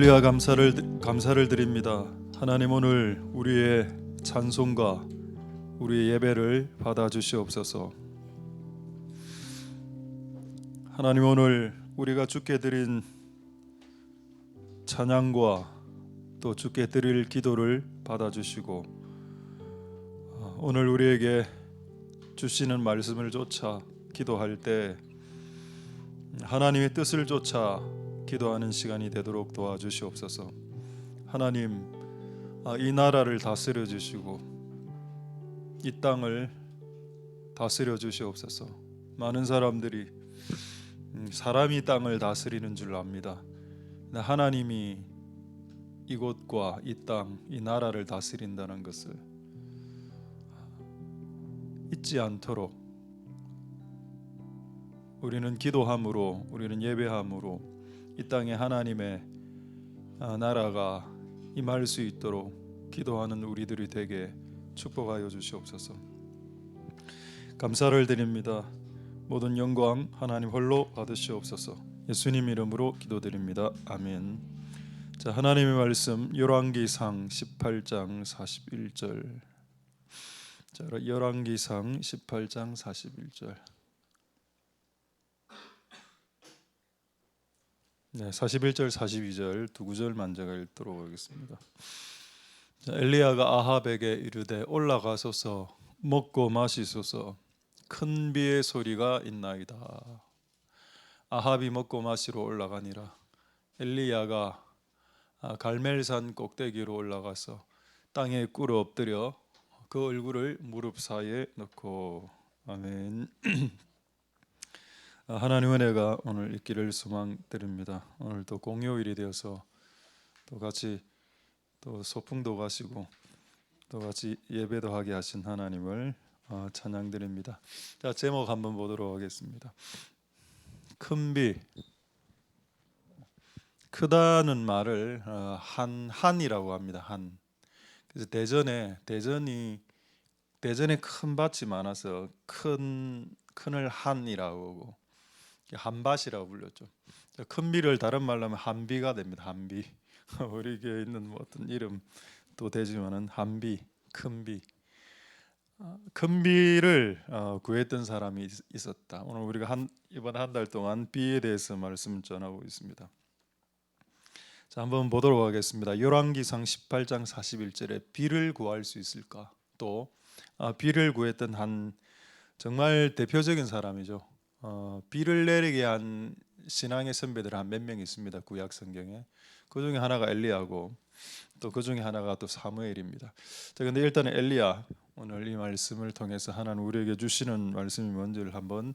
우리가 감사를 드립니다. 하나님, 오늘 우리의 찬송과 우리의 예배를 받아 주시옵소서. 하나님, 오늘 우리가 주께 드린 찬양과 또 주께 드릴 기도를 받아 주시고, 오늘 우리에게 주시는 말씀을 쫓아 기도할 때 하나님의 뜻을 쫓아 기도하는 시간이 되도록 도와주시옵소서. 하나님, 이 나라를 다스려 주시고 이 땅을 다스려 주시옵소서. 많은 사람들이 사람이 땅을 다스리는 줄 압니다. 하나님이 이곳과 이 땅, 이 나라를 다스린다는 것을 잊지 않도록 우리는 기도함으로, 우리는 예배함으로 이 땅에 하나님의 나라가 임할 수 있도록 기도하는 우리들이 되게 축복하여 주시옵소서. 감사를 드립니다. 모든 영광 하나님 홀로 받으시옵소서. 예수님 이름으로 기도드립니다. 아멘. 자, 하나님의 말씀 열왕기상 18장 41절. 자, 열왕기상 18장 41절. 네, 41절 42절 두 구절만 제가 읽도록 하겠습니다. 자, 엘리야가 아합에게 이르되 올라가소서 먹고 마시소서 큰 비의 소리가 있나이다. 아합이 먹고 마시러 올라가니라. 엘리야가 갈멜산 꼭대기로 올라가서 땅에 꿇어 엎드려 그 얼굴을 무릎 사이에 넣고. 아멘. 하나님 은혜가 오늘 있기를 소망드립니다. 오늘 또 공휴일이 되어서 또 같이 또 소풍도 가시고 또 같이 예배도 하게 하신 하나님을 찬양드립니다. 자, 제목 한번 보도록 하겠습니다. 큰 비. 크다는 말을 한이라고 합니다. 한. 그래서 대전에 큰 밭이 많아서 큰을 한이라고 하고 한밭이라고 불렸죠. 큰 비를 다른 말로 하면 한비가 됩니다. 한비. 우리 교회에 있는 뭐 어떤 이름도 되지만은 한비, 큰 비. 큰 비를 구했던 사람이 있었다. 오늘 우리가 이번 한 달 동안 비에 대해서 말씀을 전하고 있습니다. 자, 한번 보도록 하겠습니다. 열왕기상 18장 41절에 비를 구할 수 있을까? 또 비를 구했던 한 정말 대표적인 사람이죠. 비를 내리게 한 신앙의 선배들 한 몇 명 있습니다. 구약 성경에. 그 중에 하나가 엘리야고 또 그 중에 하나가 또 사무엘입니다. 자, 근데 일단은 엘리야, 오늘 이 말씀을 통해서 하나님 우리에게 주시는 말씀이 뭔지를 한번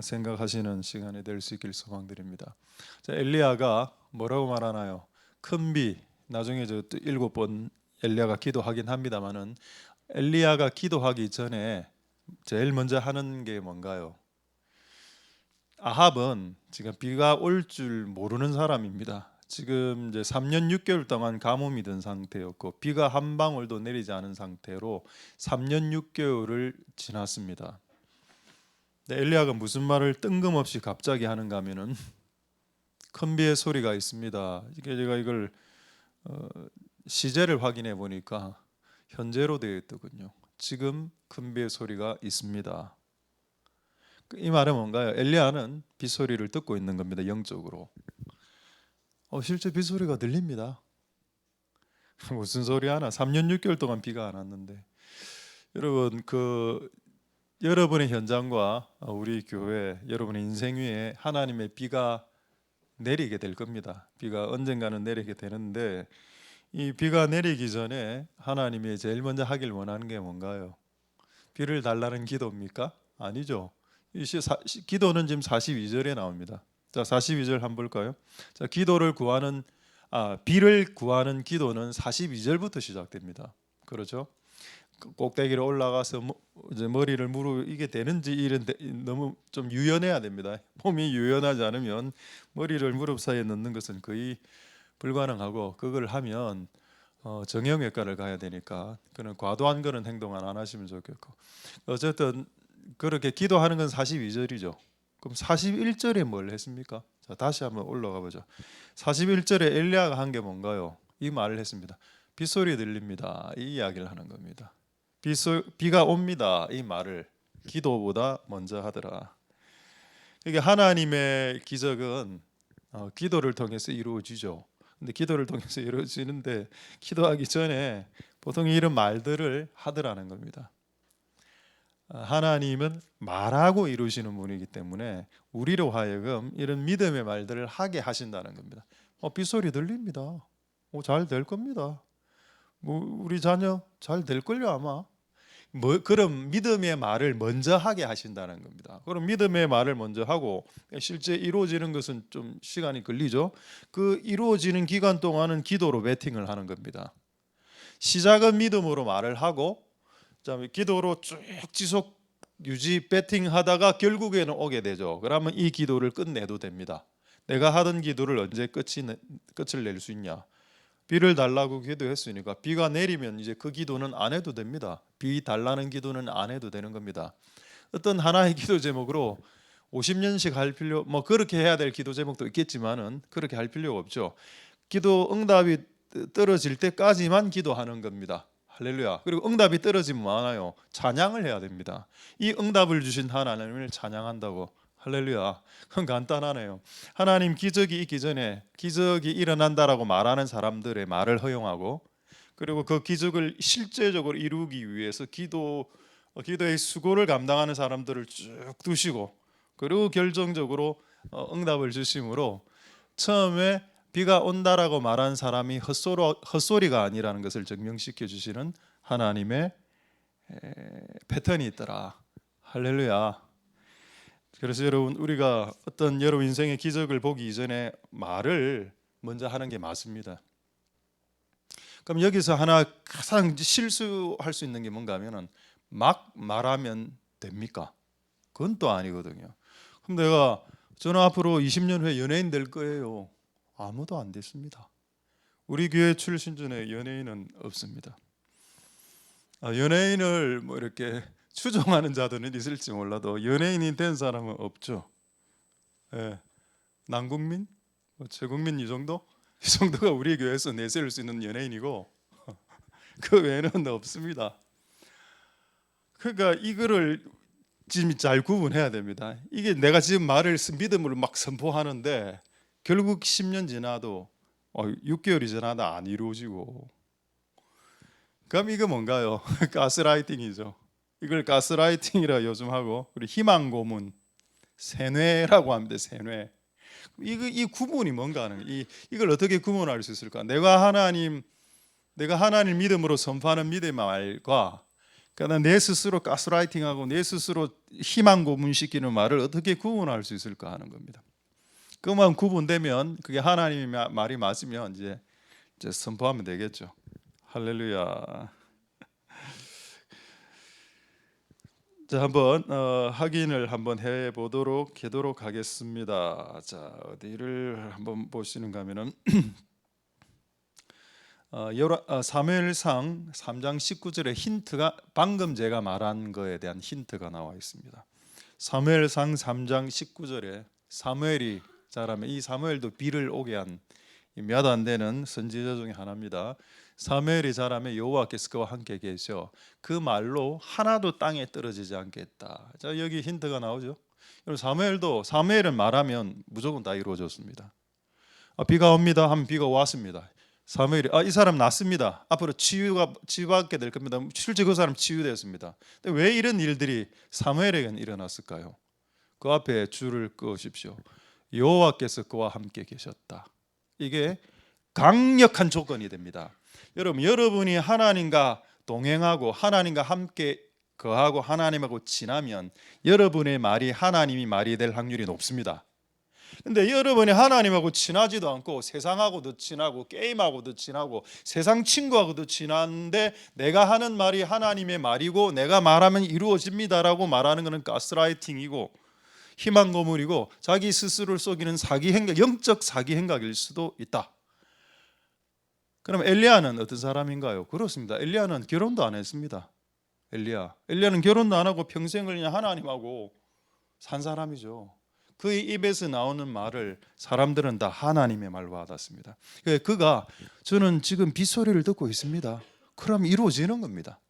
생각하시는 시간이 될 수 있길 소망드립니다. 자, 엘리야가 뭐라고 말하나요? 큰 비. 나중에 저 7번 엘리야가 기도하긴 합니다만은 엘리야가 기도하기 전에 제일 먼저 하는 게 뭔가요? 아합은 지금 비가 올 줄 모르는 사람입니다. 지금 이제 3년 6개월 동안 가뭄이 든 상태였고 비가 한 방울도 내리지 않은 상태로 3년 6개월을 지났습니다. 엘리야가 무슨 말을 뜬금없이 갑자기 하는가 하면은 큰 비의 소리가 있습니다. 이게 제가 이걸 시제를 확인해 보니까 현재로 되어 있더군요. 지금 큰 비의 소리가 있습니다. 이 말은 뭔가요? 엘리야는 빗소리를 듣고 있는 겁니다. 영적으로. 실제 빗소리가 들립니다. 무슨 소리 하나? 3년 6개월 동안 비가 안 왔는데. 여러분, 여러분의 현장과 우리 교회, 여러분의 인생 위에 하나님의 비가 내리게 될 겁니다. 비가 언젠가는 내리게 되는데 이 비가 내리기 전에 하나님이 제일 먼저 하길 원하는 게 뭔가요? 비를 달라는 기도입니까? 아니죠. 기도는 지금 42절에 나옵니다. 자, 42절 한번 볼까요? 자, 비를 구하는 기도는 42절부터 시작됩니다. 그렇죠? 꼭대기로 올라가서 이제 머리를 이게 되는지 너무 좀 유연해야 됩니다. 몸이 유연하지 않으면 머리를 무릎 사이에 넣는 것은 거의 불가능하고 그걸 하면 정형외과를 가야 되니까 그는 과도한 그런 행동은 안 하시면 좋겠고 어쨌든 그렇게 기도하는 건 42절이죠. 그럼 41절에 뭘 했습니까? 자, 다시 한번 올라가 보죠. 41절에 엘리야가 한 게 뭔가요? 이 말을 했습니다. 빗소리 들립니다. 이 이야기를 하는 겁니다. 비가 옵니다. 이 말을 기도보다 먼저 하더라. 이게 하나님의 기적은 기도를 통해서 이루어지죠. 근데 기도를 통해서 이루어지는데 기도하기 전에 보통 이런 말들을 하더라는 겁니다. 하나님은 말하고 이루시는 분이기 때문에 우리로 하여금 이런 믿음의 말들을 하게 하신다는 겁니다. 빗소리 들립니다. 잘 될 겁니다. 우리 자녀 잘 될 걸요 아마. 그럼 믿음의 말을 먼저 하게 하신다는 겁니다. 그럼 믿음의 말을 먼저 하고 실제 이루어지는 것은 좀 시간이 걸리죠. 그 이루어지는 기간 동안은 기도로 베팅을 하는 겁니다. 시작은 믿음으로 말을 하고 그다음에 기도로 쭉 지속 유지 베팅하다가 결국에는 오게 되죠. 그러면 이 기도를 끝내도 됩니다. 내가 하던 기도를 언제 끝을 낼 수 있냐? 비를 달라고 기도했으니까 비가 내리면 이제 그 기도는 안 해도 됩니다. 비 달라는 기도는 안 해도 되는 겁니다. 어떤 하나의 기도 제목으로 50년씩 할 필요 그렇게 해야 될 기도 제목도 있겠지만은 그렇게 할 필요가 없죠. 기도 응답이 떨어질 때까지만 기도하는 겁니다. 할렐루야. 그리고 응답이 떨어지면 많아요. 찬양을 해야 됩니다. 이 응답을 주신 하나님을 찬양한다고. 할렐루야. 그건 간단하네요. 하나님 기적이 있기 전에 기적이 일어난다라고 말하는 사람들의 말을 허용하고 그리고 그 기적을 실제적으로 이루기 위해서 기도의 수고를 감당하는 사람들을 쭉 두시고 그리고 결정적으로 응답을 주심으로 처음에 비가 온다라고 말한 사람이 헛소리가 아니라는 것을 증명시켜 주시는 하나님의 패턴이 있더라. 할렐루야. 그래서 여러분 우리가 어떤 여러분 인생의 기적을 보기 이전에 말을 먼저 하는 게 맞습니다. 그럼 여기서 하나 가장 실수할 수 있는 게 뭔가 하면은 막 말하면 됩니까? 그건 또 아니거든요. 그럼 저는 앞으로 20년 후에 연예인 될 거예요. 아무도 안 됐습니다. 우리 교회 출신 중에 연예인은 없습니다. 연예인을 이렇게 추종하는 자들은 있을지 몰라도 연예인이 된 사람은 없죠. 예. 남국민, 최국민 이 정도가 우리 교회에서 내세울 수 있는 연예인이고 그 외에는 없습니다. 그러니까 이거를 지금 잘 구분해야 됩니다. 이게 내가 지금 믿음을 막 선포하는데 결국 10년 지나도 6개월이 지나도 안 이루어지고 그럼 이거 뭔가요? 가스라이팅이죠. 이걸 가스라이팅이라 요즘 하고 우리 희망 고문, 세뇌라고 합니다. 세뇌. 이 구분이 뭔가 하는 거예요. 이걸 어떻게 구분할 수 있을까? 내가 하나님 믿음으로 선포하는 믿음의 말과 그러니까 내 스스로 가스라이팅하고 내 스스로 희망 고문시키는 말을 어떻게 구분할 수 있을까 하는 겁니다. 그만 구분되면 그게 하나님의 말이 맞으면 이제 선포하면 되겠죠. 할렐루야. 자, 한번 확인을 한번 해보도록 하겠습니다. 자, 어디를 한번 보시는가 하면은 사무엘상 3장 19절에 힌트가 방금 제가 말한 거에 대한 힌트가 나와 있습니다. 사무엘상 3장 19절에 사무엘이 자라면 이 사무엘도 비를 오게 한 몇 안 되는 선지자 중에 하나입니다. 사무엘이 자라면 여호와께서 그와 함께 계셔 그 말로 하나도 땅에 떨어지지 않겠다. 자, 여기 힌트가 나오죠. 사무엘은 말하면 무조건 다 이루어졌습니다. 비가 옵니다 하면 비가 왔습니다. 사무엘이 이 사람 낫습니다. 앞으로 치유받게 될 겁니다. 실제 그 사람 치유되었습니다. 근데 왜 이런 일들이 사무엘에게는 일어났을까요? 그 앞에 줄을 그으십시오. 여호와께서 그와 함께 계셨다. 이게 강력한 조건이 됩니다. 여러분이 하나님과 동행하고 하나님과 함께 거하고 하나님하고 지나면 여러분의 말이 하나님이 말이 될 확률이 높습니다. 근데 여러분이 하나님하고 친하지도 않고 세상하고도 친하고 게임하고도 친하고 세상 친구하고도 친한데 내가 하는 말이 하나님의 말이고 내가 말하면 이루어집니다라고 말하는 것은 가스라이팅이고 희망 고문이고 자기 스스로를 속이는 영적 사기 행각일 수도 있다. 그럼 엘리야는 어떤 사람인가요? 그렇습니다. 엘리야는 결혼도 안 했습니다. 엘리야는 결혼도 안 하고 평생을 그냥 하나님하고 산 사람이죠. 그의 입에서 나오는 말을 사람들은 다 하나님의 말로 받았습니다. 그가 저는 지금 빗소리를 듣고 있습니다. 그럼 이루어지는 겁니다.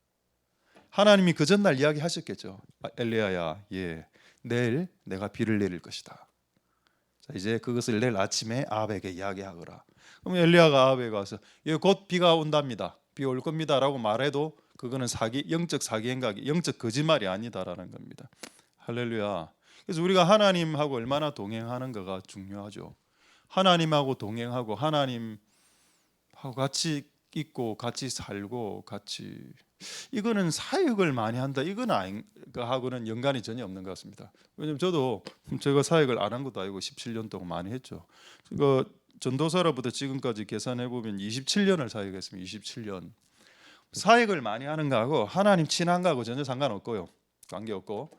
하나님이 그 전날 이야기하셨겠죠. 엘리야야, 예, 내일 내가 비를 내릴 것이다. 자, 이제 그것을 내일 아침에 아합에게 이야기하거라. 그럼 엘리야가 아합에게 가서 예, 곧 비가 온답니다. 비 올 겁니다라고 말해도 그거는 영적 사기 행각이, 영적 거짓말이 아니다라는 겁니다. 할렐루야. 그래서 우리가 하나님하고 얼마나 동행하는가가 중요하죠. 하나님하고 동행하고 하나님하고 같이 있고 같이 살고 같이, 이거는 사역을 많이 한다 이건 하고는 연관이 전혀 없는 것 같습니다. 왜냐면 저도 제가 사역을 안 한 것도 아니고 17년 동안 많이 했죠. 그 전도사로부터 지금까지 계산해 보면 27년을 사역했습니다. 27년. 사역을 많이 하는 거하고 하나님 친한 거하고 전혀 상관없고요. 관계없고,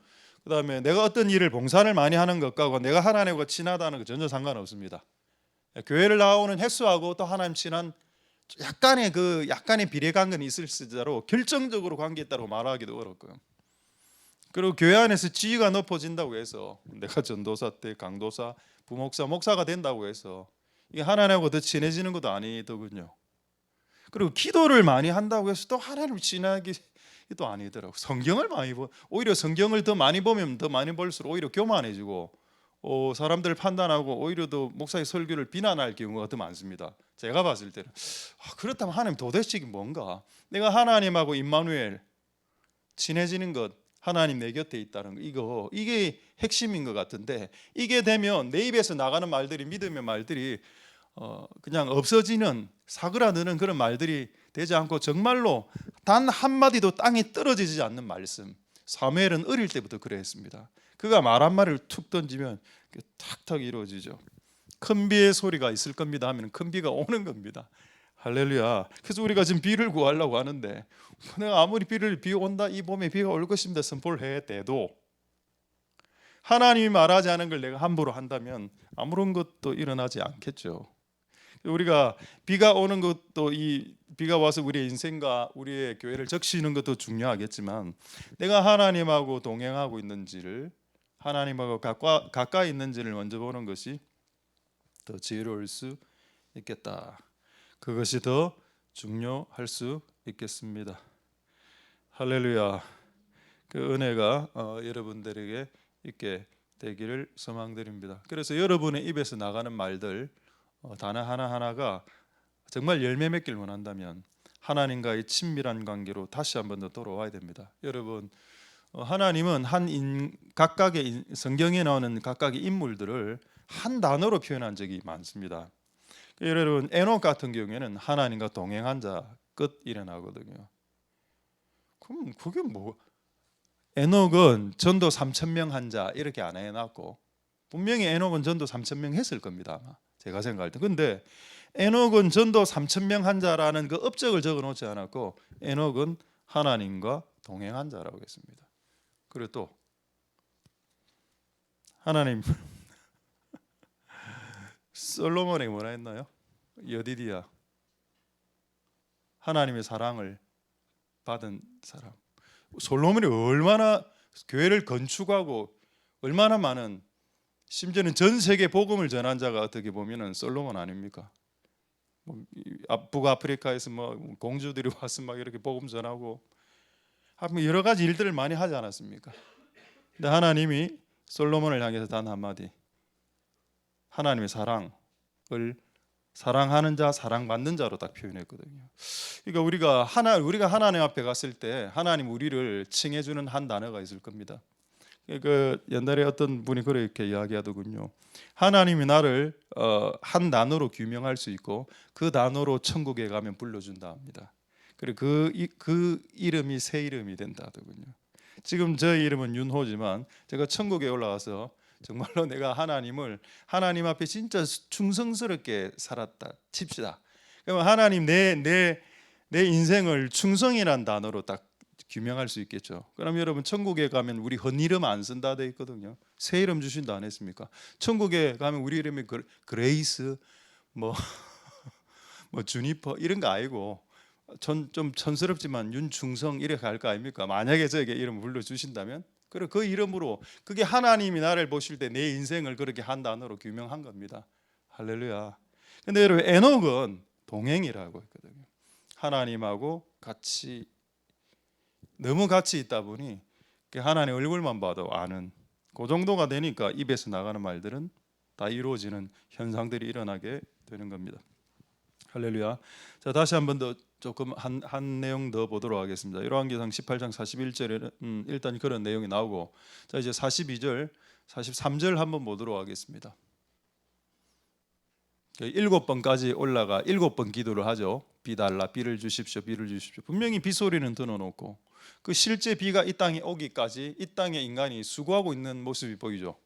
그다음에 내가 어떤 일을 봉사를 많이 하는 것하고 내가 하나님과 친하다는 거 전혀 상관없습니다. 교회를 나오는 횟수하고 또 하나님 친한 약간의 비례관계는 있을지라도 결정적으로 관계있다고 말하기도 어렵고요. 그리고 교회 안에서 지위가 높아진다고 해서 내가 전도사 때 강도사, 부목사, 목사가 된다고 해서 이게 하나님하고 더 친해지는 것도 아니더군요. 그리고 기도를 많이 한다고 해서 또 하나님을 친하게 또 아니더라고. 성경을 많이 오히려 성경을 더 많이 보면 더 많이 볼수록 오히려 교만해지고 사람들을 판단하고 오히려 더 목사의 설교를 비난할 경우가 더 많습니다. 제가 봤을 때는 그렇다면 하나님 도대체 이게 뭔가? 내가 하나님하고 임마누엘 친해지는 것, 하나님 내 곁에 있다는 거, 이게 핵심인 것 같은데, 이게 되면 내 입에서 나가는 말들이, 믿음의 말들이 그냥 없어지는, 사그라드는 그런 말들이 되지 않고 정말로 단 한마디도 땅에 떨어지지 않는 말씀. 사무엘은 어릴 때부터 그랬습니다. 그가 말 한마디를 툭 던지면 탁탁 이루어지죠. 큰 비의 소리가 있을 겁니다 하면 큰 비가 오는 겁니다. 할렐루야. 그래서 우리가 지금 비를 구하려고 하는데, 내가 아무리 비 온다, 이 봄에 비가 올 것입니다 선포를 해대도 하나님이 말하지 않은 걸 내가 함부로 한다면 아무런 것도 일어나지 않겠죠. 우리가 비가 오는 것도, 이 비가 와서 우리의 인생과 우리의 교회를 적시는 것도 중요하겠지만, 내가 하나님하고 동행하고 있는지를, 하나님하고 가까이 있는지를 먼저 보는 것이 더 지혜로울 수 있겠다. 그것이 더 중요할 수 있겠습니다. 할렐루야. 그 은혜가 여러분들에게 있게 되기를 소망드립니다. 그래서 여러분의 입에서 나가는 말들, 단어 하나하나가 정말 열매 맺길 원한다면 하나님과의 친밀한 관계로 다시 한번 더 돌아와야 됩니다. 여러분, 하나님은 각각의 성경에 나오는 각각의 인물들을 한 단어로 표현한 적이 많습니다. 여러분, 에녹 같은 경우에는 하나님과 동행한 자 끝 일어나거든요. 그럼 그게 뭐? 에녹은 전도 3,000명 한 자 이렇게 안 해놨고, 분명히 에녹은 전도 3,000명 했을 겁니다. 아마 제가 생각할 때. 근데 에녹은 전도 3,000명 한 자라는 그 업적을 적어놓지 않았고, 에녹은 하나님과 동행한 자라고 했습니다. 그리고 또 하나님 솔로몬에게 뭐라 했나요? 여디디야, 하나님의 사랑을 받은 사람. 솔로몬이 얼마나 교회를 건축하고 얼마나 많은, 심지어는 전 세계 복음을 전한 자가 어떻게 보면은 솔로몬 아닙니까? 북아프리카에서 공주들이 와서 막 이렇게 복음 전하고 여러 가지 일들을 많이 하지 않았습니까? 근데 하나님이 솔로몬을 향해서 단 한마디, 하나님의 사랑을 사랑하는 자, 사랑받는 자로 딱 표현했거든요. 그러니까 우리가 하나님 앞에 갔을 때 하나님 우리를 칭해주는 한 단어가 있을 겁니다. 그 옛날에 어떤 분이 그렇게 이야기하더군요. 하나님이 나를 한 단어로 규명할 수 있고 그 단어로 천국에 가면 불러준다 합니다. 그리고 그 이름이 새 이름이 된다 하더군요. 지금 저 이름은 윤호지만 제가 천국에 올라가서 정말로 내가 하나님 앞에 진짜 충성스럽게 살았다 칩시다. 그러면 하나님 내 인생을 충성이란 단어로 딱 규명할 수 있겠죠. 그럼 여러분, 천국에 가면 우리 헛이름 안 쓴다 돼 있거든요. 새 이름 주신다 안 했습니까? 천국에 가면 우리 이름이 그레이스 뭐 주니퍼 이런 거 아니고 좀 촌스럽지만 윤충성 이렇게 할 거 아닙니까? 만약에 저에게 이름 불러주신다면 그리고 그 이름으로 그게 하나님이 나를 보실 때 내 인생을 그렇게 한 단어로 규명한 겁니다. 할렐루야. 근데 여러분 에녹은 동행이라고 했거든요. 하나님하고 같이 너무 같이 있다 보니 하나님 얼굴만 봐도 아는 그 정도가 되니까 입에서 나가는 말들은 다 이루어지는 현상들이 일어나게 되는 겁니다. 할렐루야. 자, 다시 한 번 더 조금 한 내용 더 보도록 하겠습니다. 열왕기상 18장 41절에는 일단 그런 내용이 나오고, 자 이제 42절, 43절 한번 보도록 하겠습니다. 7번까지 올라가 7번 기도를 하죠. 비 달라, 비를 주십시오, 비를 주십시오. 분명히 비 소리는 들어놓고 그 실제 비가 이 땅에 오기까지 이 땅에 인간이 수고하고 있는 모습이 보이죠.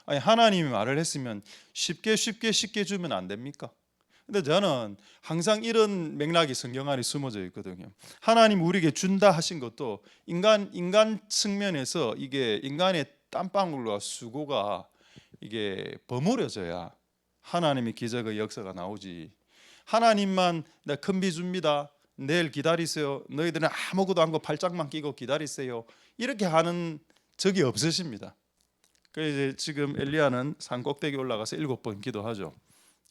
아니 하나님이 말을 했으면 쉽게 주면 안 됩니까? 근데 저는 항상 이런 맥락이 성경 안에 숨어져 있거든요. 하나님 우리에게 준다 하신 것도 인간 측면에서 이게 인간의 땀방울과 수고가 이게 버무려져야 하나님의 기적의 역사가 나오지. 하나님만 나 큰 비 줍니다, 내일 기다리세요, 너희들은 아무것도 안 하고 팔짱만 끼고 기다리세요, 이렇게 하는 적이 없으십니다. 그래서 이제 지금 엘리야는 산 꼭대기 올라가서 7번 기도하죠.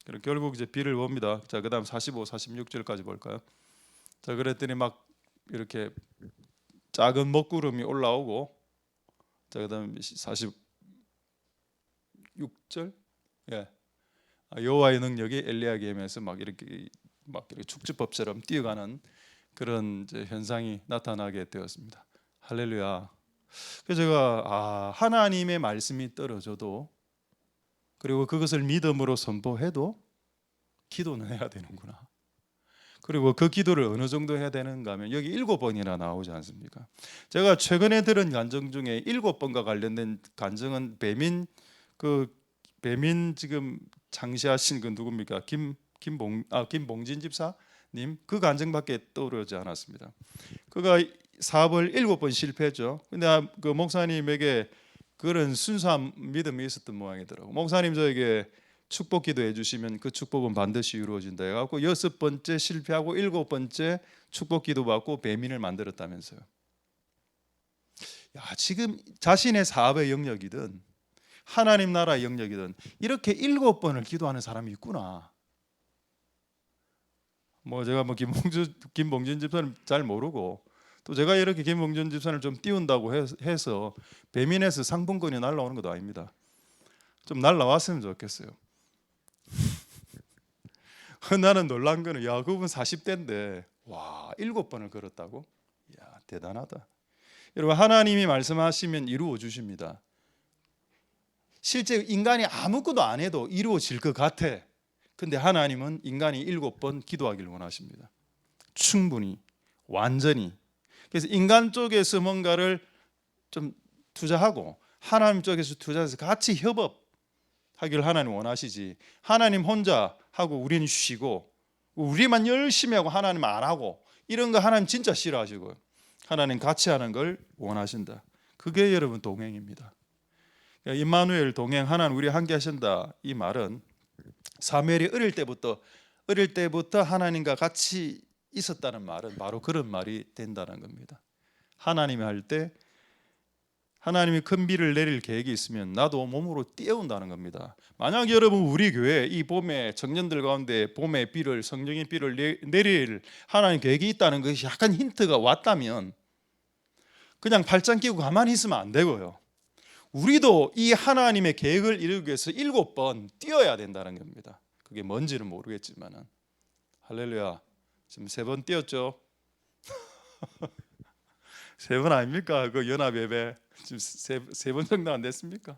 그리고 결국 이제 비를 봅니다. 자, 그다음 45, 46절까지 볼까요? 자, 그랬더니 막 이렇게 작은 먹구름이 올라오고, 자, 그다음 46절, 예, 여호와의 능력이 엘리야에게 임해서 막 이렇게 축지법처럼 뛰어가는 그런 이제 현상이 나타나게 되었습니다. 할렐루야. 그래서 제가 하나님의 말씀이 떨어져도 그리고 그것을 믿음으로 선포해도 기도는 해야 되는구나. 그리고 그 기도를 어느 정도 해야 되는가 하면 여기 7번이나 나오지 않습니까? 제가 최근에 들은 간증 중에 7번과 관련된 간증은 배민 지금 장시하신 그 누굽니까? 김봉진 집사님 그 간증밖에 떠오르지 않았습니다. 그가 사업을 7번 실패했죠. 근데 그 목사님에게 그런 순수한 믿음이 있었던 모양이더라고. 목사님 저에게 축복 기도해 주시면 그 축복은 반드시 이루어진다 해갖고 6번째 실패하고 7번째 축복 기도 받고 배민을 만들었다면서요. 야, 지금 자신의 사업의 영역이든 하나님 나라의 영역이든 이렇게 7번을 기도하는 사람이 있구나. 뭐 제가 김봉준 집사님 잘 모르고, 또 제가 이렇게 김봉준 집사님을 좀 띄운다고 해서 배민에서 상품권이 날라오는 것도 아닙니다. 좀 날라왔으면 좋겠어요. 나는 놀란 거는 그분 40대인데 와 7번을 걸었다고? 야 대단하다. 여러분 하나님이 말씀하시면 이루어 주십니다. 실제 인간이 아무것도 안 해도 이루어질 것 같아. 근데 하나님은 인간이 7번 기도하기를 원하십니다. 충분히, 완전히. 그래서 인간 쪽에서 뭔가를 좀 투자하고 하나님 쪽에서 투자해서 같이 협업하기를 하나님 원하시지, 하나님 혼자 하고 우리는 쉬고 우리만 열심히 하고 하나님 안 하고 이런 거 하나님 진짜 싫어하시고요. 하나님 같이 하는 걸 원하신다. 그게 여러분 동행입니다. 임마누엘 동행, 하나님 우리 함께 하신다, 이 말은 사무엘이 어릴 때부터 하나님과 같이 있었다는 말은 바로 그런 말이 된다는 겁니다. 하나님이 할 때 하나님이 큰 비를 내릴 계획이 있으면 나도 몸으로 뛰어온다는 겁니다. 만약 여러분 우리 교회 이 봄에 청년들 가운데 봄에 비를, 성령의 비를 내릴 하나님 계획이 있다는 것이 약간 힌트가 왔다면 그냥 발짱 끼고 가만히 있으면 안 되고요. 우리도 이 하나님의 계획을 이루기 위해서 7번 뛰어야 된다는 겁니다. 그게 뭔지는 모르겠지만은 할렐루야. 지금 3번 뛰었죠? 3번 아닙니까? 그 연합 예배 지금 3번 정도 안 됐습니까?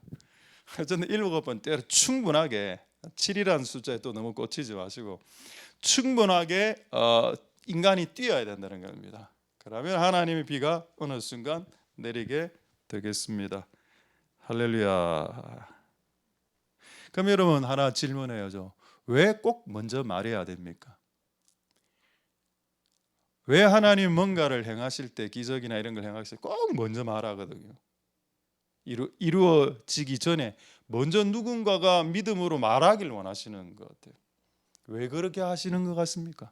저는 7번 뛰어 충분하게, 7이라는 숫자에 또 너무 꽂히지 마시고 충분하게 인간이 뛰어야 된다는 겁니다. 그러면 하나님의 비가 어느 순간 내리게 되겠습니다. 할렐루야. 그럼 여러분 하나 질문해야죠. 왜 꼭 먼저 말해야 됩니까? 왜 하나님 뭔가를 행하실 때, 기적이나 이런 걸 행하실 때 꼭 먼저 말하거든요. 이루어지기 전에 먼저 누군가가 믿음으로 말하길 원하시는 것 같아요. 왜 그렇게 하시는 것 같습니까?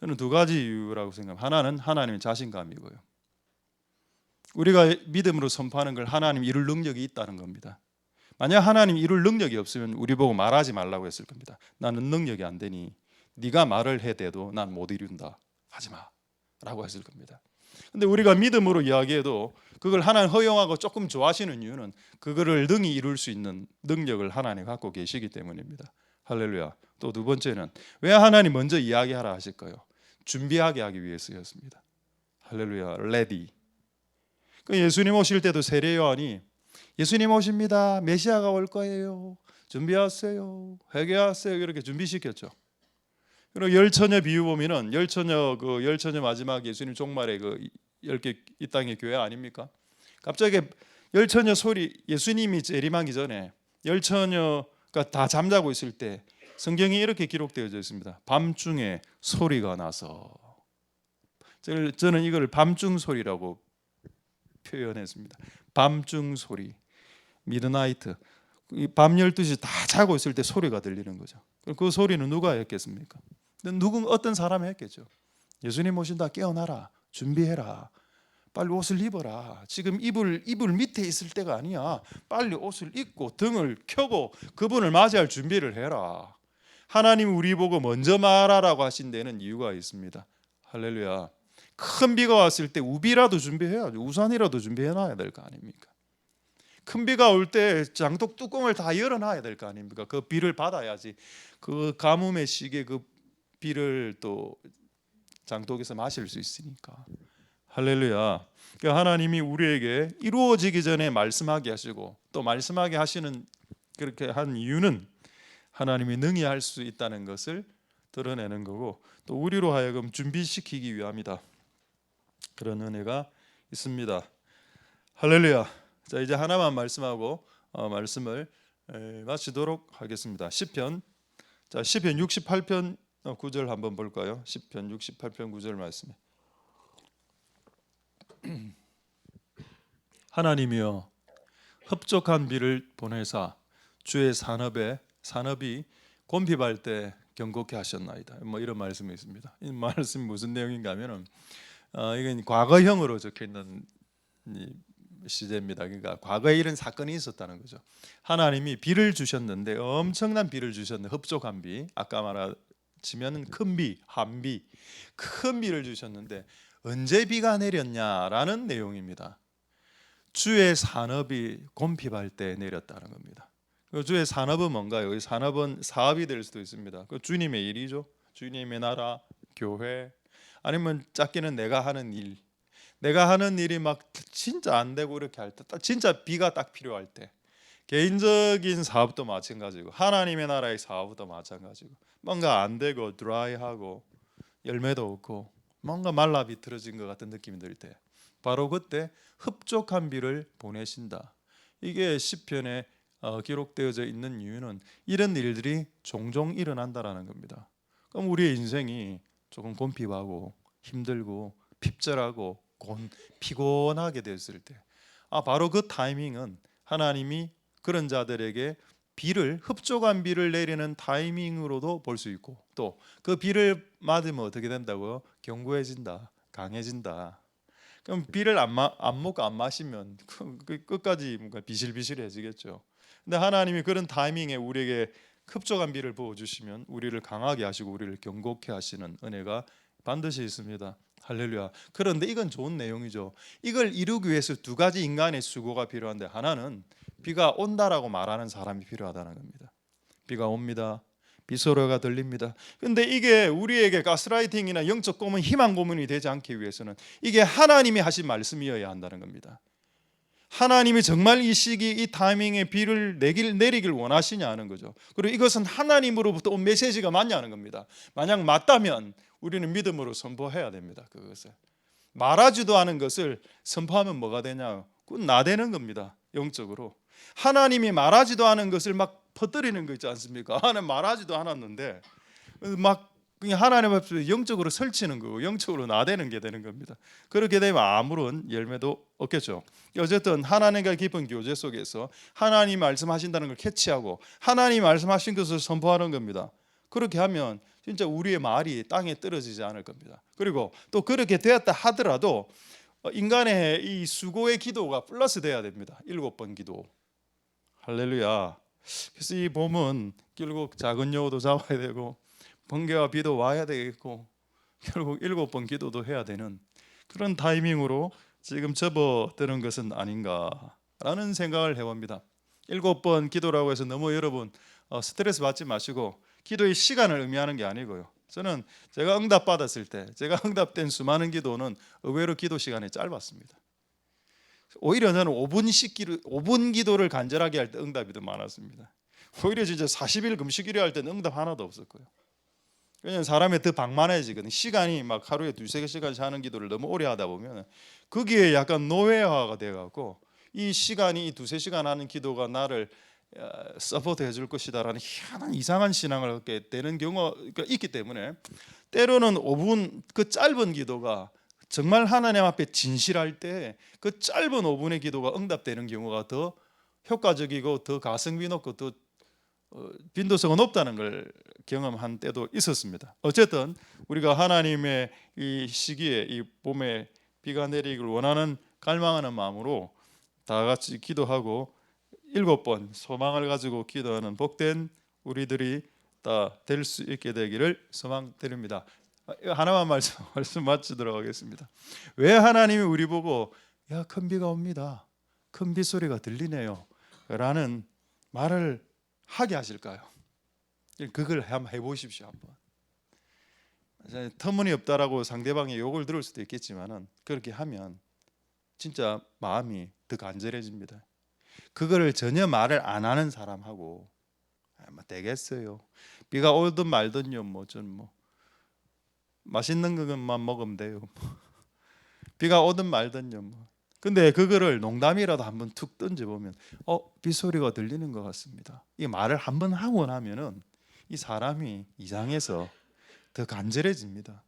저는 2가지 이유라고 생각합니다. 하나는 하나님의 자신감이고요. 우리가 믿음으로 선포하는 걸 하나님 이룰 능력이 있다는 겁니다. 만약 하나님 이룰 능력이 없으면 우리 보고 말하지 말라고 했을 겁니다. 나는 능력이 안 되니 네가 말을 해대도 난 못 이룬다. 하지 마 라고 했을 겁니다. 근데 우리가 믿음으로 이야기해도 그걸 하나님 허용하고 조금 좋아하시는 이유는 그거를 능히 이룰 수 있는 능력을 하나님 갖고 계시기 때문입니다. 할렐루야. 또 두 번째는 왜 하나님 먼저 이야기하라 하실까요? 준비하게 하기 위해서였습니다. 할렐루야. 레디. 그 예수님 오실 때도 세례 요한이 예수님 오십니다. 메시아가 올 거예요. 준비하세요. 회개하세요. 이렇게 준비시켰죠. 그리고 열처녀 비유 보면은 열처녀 마지막 예수님 종말에 그 10개 이 땅의 교회 아닙니까? 갑자기 열처녀 소리 예수님이 재림하기 전에 열처녀가 다 잠자고 있을 때 성경이 이렇게 기록되어져 있습니다. 밤중에 소리가 나서 저는 이걸 밤중 소리라고 표현했습니다. 밤중 소리, 미드나이트. 밤 12시 다 자고 있을 때 소리가 들리는 거죠. 그 소리는 누가 했겠습니까? 어떤 사람이 했겠죠. 예수님 오신다. 깨어나라. 준비해라. 빨리 옷을 입어라. 지금 이불 밑에 있을 때가 아니야. 빨리 옷을 입고 등을 켜고 그분을 맞이할 준비를 해라. 하나님 우리 보고 먼저 말하라고 하신 데는 이유가 있습니다. 할렐루야. 큰 비가 왔을 때 우비라도 준비해야죠. 우산이라도 준비해놔야 될 거 아닙니까? 큰 비가 올 때 장독 뚜껑을 다 열어놔야 될 거 아닙니까? 그 비를 받아야지. 그 가뭄의 시기에 그 비를 또 장독에서 마실 수 있으니까. 할렐루야. 하나님이 우리에게 이루어지기 전에 말씀하게 하시고 또 말씀하게 하시는 그렇게 한 이유는 하나님이 능히 할 수 있다는 것을 드러내는 거고 또 우리로 하여금 준비시키기 위함이다. 그런 은혜가 있습니다. 할렐루야. 자, 이제 하나만 말씀하고 말씀을 마치도록 하겠습니다. 시편 68편 9절 한번 볼까요? 시편 68편 9절 말씀에 하나님이여 흡족한 비를 보내사 주의 산업이 곤핍할 때 경고케 하셨나이다. 뭐 이런 말씀이 있습니다. 이 말씀이 무슨 내용인가 하면은 이건 과거형으로 적혀 있는 시제입니다. 그러니까 과거에 이런 사건이 있었다는 거죠. 하나님이 비를 주셨는데 엄청난 비를 주셨는데 흡족한 비, 아까 말하자면 큰 비, 한비, 큰 비를 주셨는데 언제 비가 내렸냐라는 내용입니다. 주의 산업이 곤핍할 때 내렸다는 겁니다. 주의 산업은 뭔가요? 이 산업은 사업이 될 수도 있습니다. 그 주님의 일이죠. 주님의 나라, 교회, 아니면 작게는 내가 하는 일. 내가 하는 일이 막 진짜 안 되고 이렇게 할 때, 진짜 비가 딱 필요할 때, 개인적인 사업도 마찬가지고 하나님의 나라의 사업도 마찬가지고 뭔가 안 되고 드라이하고 열매도 없고 뭔가 말라 비틀어진 것 같은 느낌이 들 때, 바로 그때 흡족한 비를 보내신다. 이게 시편에 기록되어져 있는 이유는 이런 일들이 종종 일어난다라는 겁니다. 그럼 우리의 인생이 조금 곤핍하고 힘들고 핍절하고 피곤하게 됐을 때, 바로 그 타이밍은 하나님이 그런 자들에게 흡족한 비를 내리는 타이밍으로도 볼 수 있고 또 그 비를 맞으면 어떻게 된다고요? 견고해진다, 강해진다. 그럼 비를 안 먹고 안 마시면 끝까지 뭔가 비실비실해지겠죠. 근데 하나님이 그런 타이밍에 우리에게 흡족한 비를 부어주시면 우리를 강하게 하시고 우리를 견고케 하시는 은혜가 반드시 있습니다. 할렐루야. 그런데 이건 좋은 내용이죠. 이걸 이루기 위해서 두 가지 인간의 수고가 필요한데, 하나는 비가 온다라고 말하는 사람이 필요하다는 겁니다. 비가 옵니다. 비소리가 들립니다. 근데 이게 우리에게 가스라이팅이나 영적 고문, 희망 고문이 되지 않기 위해서는 이게 하나님이 하신 말씀이어야 한다는 겁니다. 하나님이 정말 이 시기, 이 타이밍에 비를 내리길 원하시냐 하는 거죠. 그리고 이것은 하나님으로부터 온 메시지가 맞냐는 겁니다. 만약 맞다면 우리는 믿음으로 선포해야 됩니다. 그것을 말하지도 않은 것을 선포하면 뭐가 되냐? 그건 나대는 겁니다. 영적으로 하나님이 말하지도 않은 것을 막 퍼뜨리는 거 있지 않습니까? 하나님 말하지도 않았는데 막 그냥 하나님 앞에 영적으로 설치는 거고 영적으로 나대는 게 되는 겁니다. 그렇게 되면 아무런 열매도 없겠죠. 어쨌든 하나님과 깊은 교제 속에서 하나님 말씀하신다는 걸 캐치하고 하나님 말씀하신 것을 선포하는 겁니다. 그렇게 하면 진짜 우리의 말이 땅에 떨어지지 않을 겁니다. 그리고 또 그렇게 되었다 하더라도 인간의 이 수고의 기도가 플러스 돼야 됩니다. 7번 기도. 할렐루야. 그래서 이 봄은 결국 작은 여우도 잡아야 되고 번개와 비도 와야 되겠고 결국 7번 기도도 해야 되는 그런 타이밍으로 지금 접어드는 것은 아닌가라는 생각을 해봅니다. 7번 기도라고 해서 너무 여러분 스트레스 받지 마시고 기도의 시간을 의미하는 게 아니고요. 저는 제가 응답받았을 때 제가 응답된 수많은 기도는 의외로 기도 시간이 짧았습니다. 오히려 저는 5분 기도를 간절하게 할 때 응답이 더 많았습니다. 오히려 진짜 40일 금식일에 할 때는 응답 하나도 없었고요. 왜냐하면 사람이 더 방만해지거든요. 시간이 막 하루에 2-3시간씩 하는 기도를 너무 오래 하다 보면 거기에 약간 노예화가 돼갖고 이 시간이 2-3시간 하는 기도가 나를 서포트 해줄 것이다라는 희한한 이상한 신앙을 갖게 되는 경우가 있기 때문에 때로는 5분 그 짧은 기도가 정말 하나님 앞에 진실할 때 그 짧은 5분의 기도가 응답되는 경우가 더 효과적이고 더 가성비 높고 더 빈도수가 높다는 걸 경험한 때도 있었습니다. 어쨌든 우리가 하나님의 이 시기에 이 봄에 비가 내리기를 원하는 갈망하는 마음으로 다 같이 기도하고 7번 소망을 가지고 기도하는 복된 우리들이 다 될 수 있게 되기를 소망드립니다. 하나만 말씀 마치도록 하겠습니다. 왜 하나님이 우리 보고 야, 큰 비가 옵니다, 큰 빗소리가 들리네요 라는 말을 하게 하실까요? 그걸 한번 해보십시오. 한번. 터무니없다라고 상대방의 욕을 들을 수도 있겠지만은 그렇게 하면 진짜 마음이 더 간절해집니다. 그거를 전혀 말을 안 하는 사람하고 되겠어요. 비가 오든 말든요. 전 맛있는 것만 먹으면 돼요. 비가 오든 말든요. 근데 그거를 농담이라도 한번 툭 던져보면 빗소리가 들리는 것 같습니다. 이 말을 한번 하고 나면은 이 사람이 이상해서 더 간절해집니다.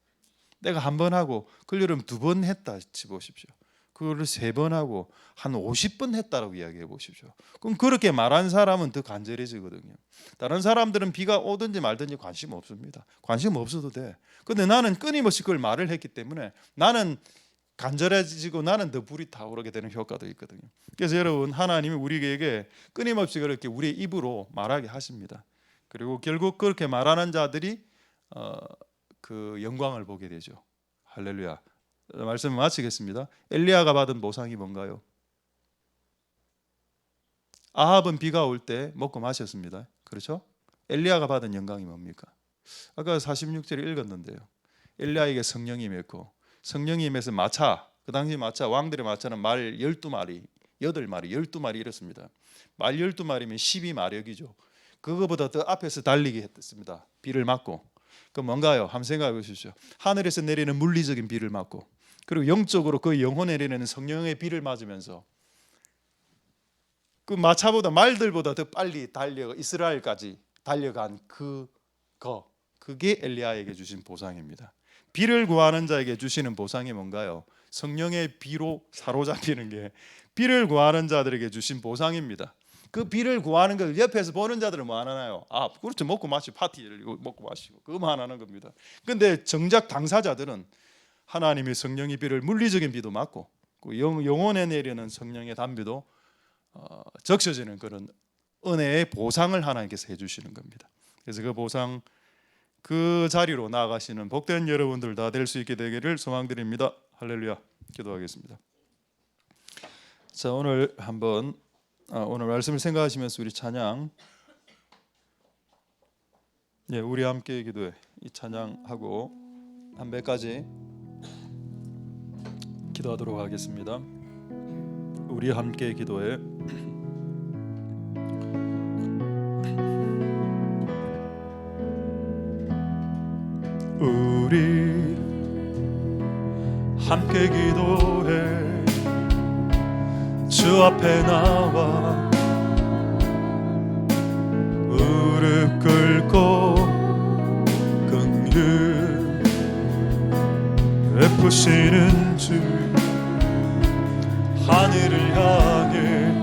내가 한 번 하고 그걸 2번 했다 치보십시오. 그거를 3번 하고 한 50번 했다라고 이야기해 보십시오. 그럼 그렇게 말한 사람은 더 간절해지거든요. 다른 사람들은 비가 오든지 말든지 관심 없습니다. 관심 없어도 돼. 근데 나는 끊임없이 그걸 말을 했기 때문에 나는 간절해지고 나는 더 불이 타오르게 되는 효과도 있거든요. 그래서 여러분, 하나님이 우리에게 끊임없이 그렇게 우리의 입으로 말하게 하십니다. 그리고 결국 그렇게 말하는 자들이 그 영광을 보게 되죠. 할렐루야. 말씀을 마치겠습니다. 엘리야가 받은 보상이 뭔가요? 아합은 비가 올 때 먹고 마셨습니다. 그렇죠? 엘리야가 받은 영광이 뭡니까? 아까 46절에 읽었는데요. 엘리야에게 성령이 임했고, 성령이 임해서 마차, 그 당시 마차, 왕들의 마차는 말 12마리, 8마리, 12마리 이렇습니다. 말 12마리면 12마력이죠. 그거보다 더 앞에서 달리게 했습니다. 비를 맞고. 그 뭔가요? 한번 생각해 보십시오. 하늘에서 내리는 물리적인 비를 맞고, 그리고 영적으로 그 영혼에 내리는 성령의 비를 맞으면서 그 마차보다 말들보다 더 빨리 달려 이스라엘까지 달려간 그게 엘리야에게 주신 보상입니다. 비를 구하는 자에게 주시는 보상이 뭔가요? 성령의 비로 사로잡히는 게 비를 구하는 자들에게 주신 보상입니다. 그 비를 구하는 걸 옆에서 보는 자들은 뭐 하나요? 그렇죠. 먹고 마시고 파티를 먹고 마시고 그거만 하는 겁니다. 근데 정작 당사자들은 하나님의 성령의 비를 물리적인 비도 맞고 그 영혼에 내리는 성령의 단비도 적셔지는 그런 은혜의 보상을 하나님께서 해주시는 겁니다. 그래서 그 보상, 그 자리로 나아가시는 복된 여러분들 다 될 수 있게 되기를 소망드립니다. 할렐루야. 기도하겠습니다. 자, 오늘 한번 오늘 말씀을 생각하시면서 우리 찬양, 우리 함께 기도해, 이 찬양하고 한 몇 가지 기도하도록 하겠습니다. 우리 함께 기도해. 우리 함께 기도해. 주 앞에 나와 무릎 꿇고 긍휼 베푸시는 주, 하늘을 향해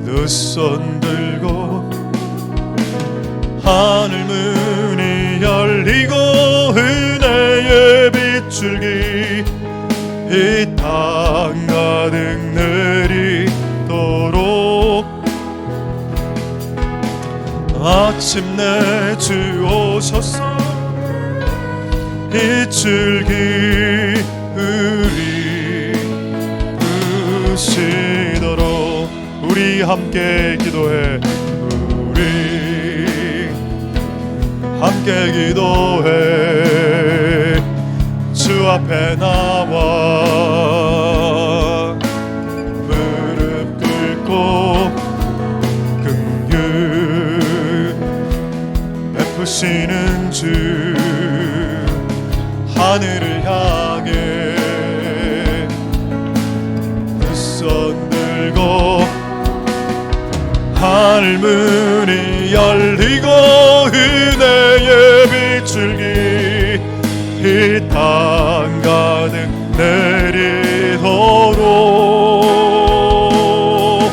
두 손 들고 하늘 문이 열리고 은혜의 빗줄기 이 땅 가득 내리도록 마침내 주 오셔서 이 줄기 우리 부시도록 우리 함께 기도해 우리 함께 기도해 주 앞에 나와 무릎 꿇고 긍휼 베푸시는 주 하늘을 향해 두 손 들고 하늘 문이 열리고 은혜의 빗줄기 이 땅 가득 내리도록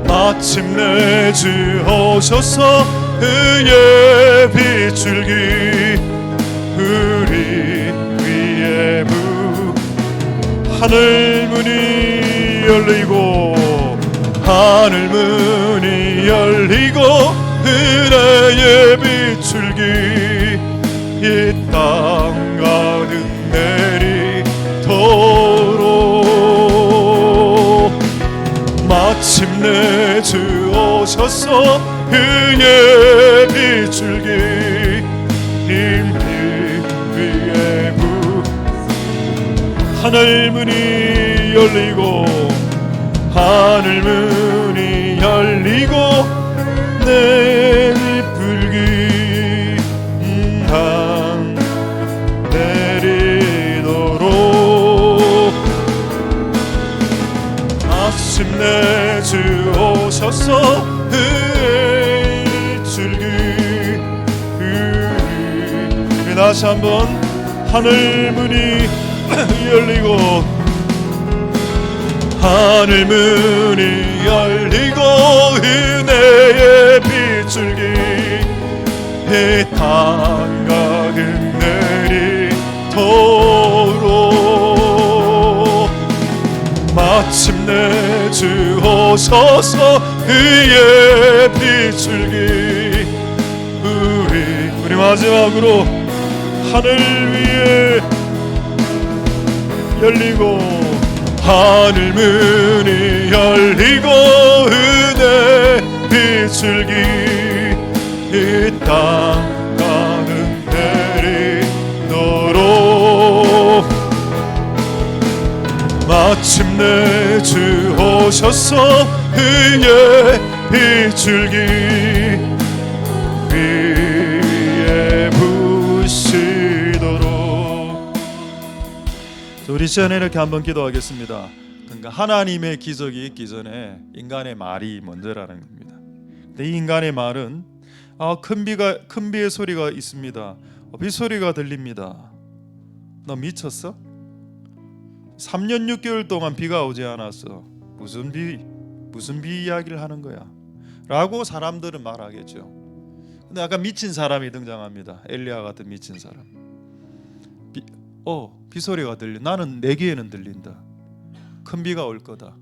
마침내 주 오셔서 의의 빗줄기 우리 위에 하늘 문이 열리고 하늘 문이 열리고 은혜의 빗줄기 이 땅 가득 내리도록 마침내 주 오셔서 의의 빗줄기 힘 위에 하늘 문이 열리고 하늘 문이 열리고 내 빗불기 땅 내리도록 마침내 주 오셔서 빗줄기 다시 한번 하늘 문이 열리고 하늘 문이 열리고 은혜의 빗줄기 이 땅 가득 내리도록 마침내 주 오셔서 의의 빗줄기 우리 마지막으로 하늘 위에 열리고 하늘 문이 열리고 은혜 빗줄기 이 땅 가득 내리도록 마침내 주 오셔서 의의 빗줄기 위에 부시도록 우리 시간에 이렇게 한번 기도하겠습니다. 그러니까 하나님의 기적이 있기 전에 인간의 말이 먼저라는 겁니다. 근데 이 인간의 말은 큰 비의 소리가 있습니다. 빗소리가 들립니다. 너 미쳤어? 3년 6개월 동안 비가 오지 않았어. 무슨 비 이야기를 하는 거야? 라고 사람들은 말하겠죠. 근데 아까 미친 사람이 등장합니다. 엘리야 같은 미친 사람. 빗소리가 들려. 나는 내 귀에는 들린다. 큰 비가 올 거다.